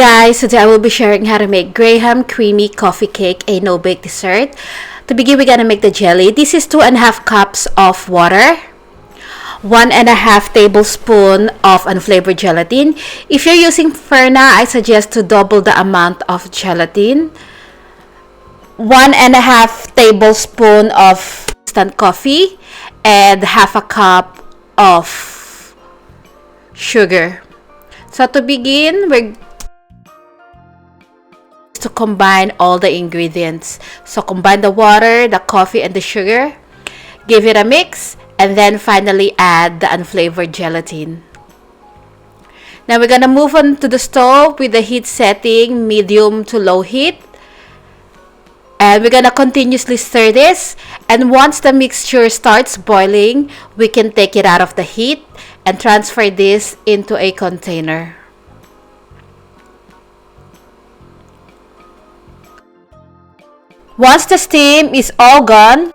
Guys, today I will be sharing how to make Graham creamy coffee cake, a no-bake dessert. To begin, we're gonna make the jelly. This is 2.5 cups of water, 1.5 tablespoon of unflavored gelatin. If you're using Ferna, I suggest to double the amount of gelatin. 1.5 tablespoon of instant coffee and half a cup of sugar. So to begin, we're to combine all the ingredients. So combine the water, the coffee, and the sugar. Give it a mix, and then finally add the unflavored gelatin. Now we're gonna move on to the stove with the heat setting medium to low heat. And we're gonna continuously stir this. And once the mixture starts boiling, we can take it out of the heat and transfer this into a container. Once the steam is all gone,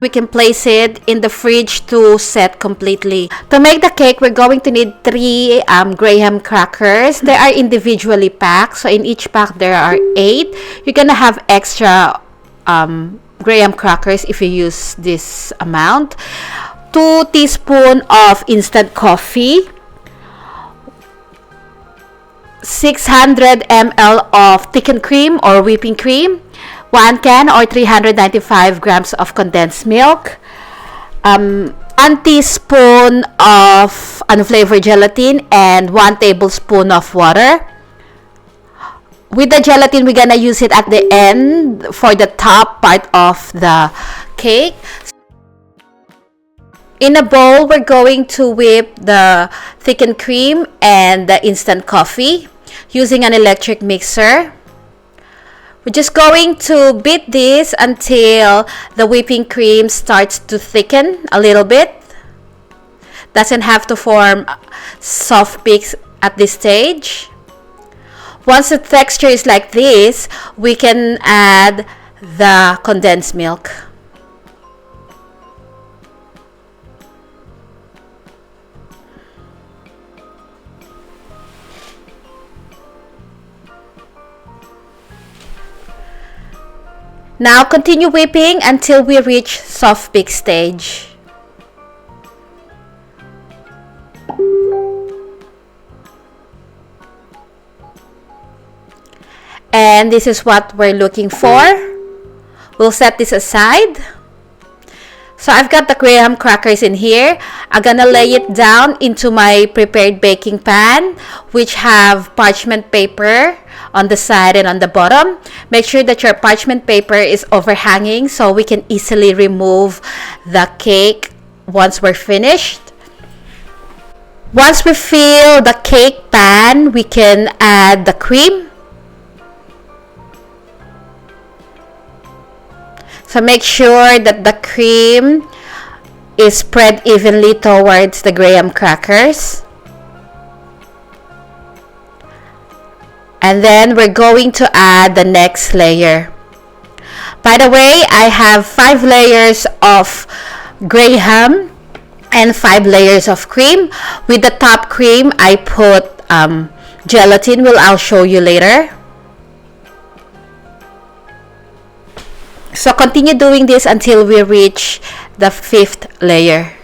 we can place it in the fridge to set completely. To make the cake, we're going to need 3 graham crackers. They are individually packed, so in each pack there are 8. You're gonna have extra graham crackers if you use this amount. 2 teaspoons of instant coffee, 600 ml of thickened cream or whipping cream, 1 can or 395 grams of condensed milk, 1 teaspoon of unflavored gelatin, and 1 tablespoon of water. With the gelatin, we're gonna use it at the end for the top part of the cake. In a bowl, we're going to whip the thickened cream and the instant coffee using an electric mixer. We're just going to beat this until the whipping cream starts to thicken a little bit. Doesn't have to form soft peaks at this stage. Once the texture is like this, we can add the condensed milk. Now continue whipping until we reach soft peak stage. And this is what we're looking for. We'll set this aside. So I've got the graham crackers in here. I'm gonna lay it down into my prepared baking pan, which have parchment paper on the side and on the bottom. Make sure that your parchment paper is overhanging so we can easily remove the cake once we're finished. Once we fill the cake pan, we can add the cream. So make sure that the cream is spread evenly towards the graham crackers. And then we're going to add the next layer. By the way, I have 5 layers of graham and 5 layers of cream. With the top cream, I put gelatin, I'll show you later. So continue doing this until we reach the 5th layer.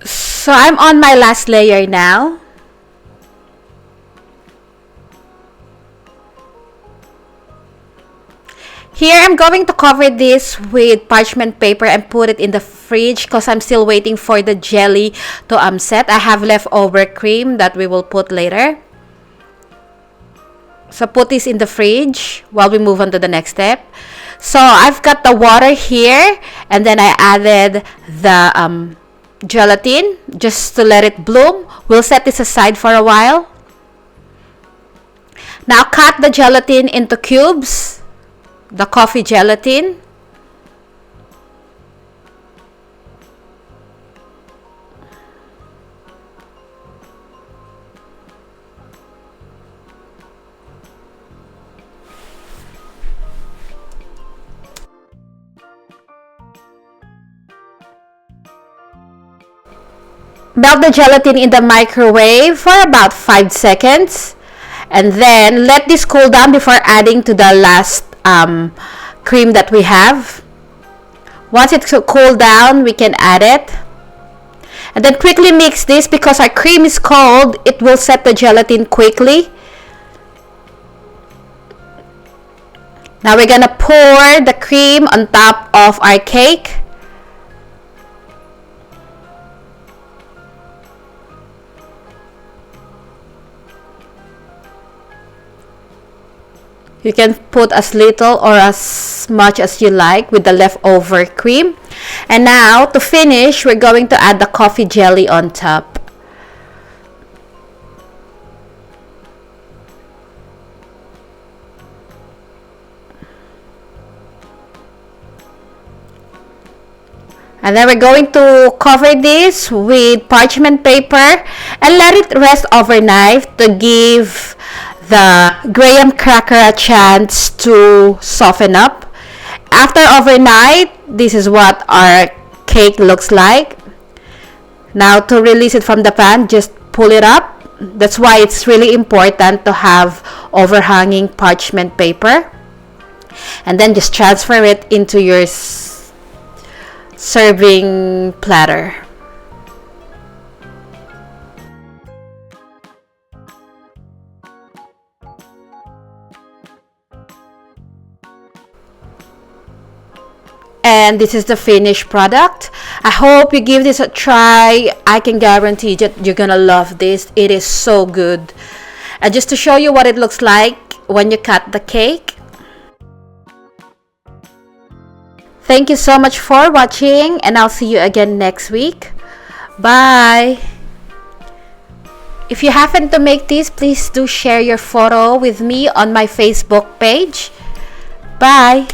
So I'm on my last layer now. Here, I'm going to cover this with parchment paper and put it in the fridge because I'm still waiting for the jelly to set. I have leftover cream that we will put later. So put this in the fridge while we move on to the next step. So I've got the water here, and then I added the gelatin just to let it bloom. We'll set this aside for a while. Now cut the gelatin into cubes, the coffee gelatin. Melt the gelatin in the microwave for about 5 seconds. And then let this cool down before adding to the last cream that we have. Once it's cooled down, we can add it. And then quickly mix this because our cream is cold. It will set the gelatin quickly. Now we're gonna pour the cream on top of our cake. You can put as little or as much as you like with the leftover cream. And now, to finish, we're going to add the coffee jelly on top. And then we're going to cover this with parchment paper and let it rest overnight to give the graham cracker a chance to soften up. After overnight, this is what our cake looks like. Now to release it from the pan, just pull it up. That's why it's really important to have overhanging parchment paper. And then just transfer it into your serving platter. And this is the finished product. I hope you give this a try. I can guarantee that you're gonna love this. It is so good. And just to show you what it looks like when you cut the cake. Thank you so much for watching, and I'll see you again next week. Bye! If you happen to make this, please do share your photo with me on my Facebook page. Bye!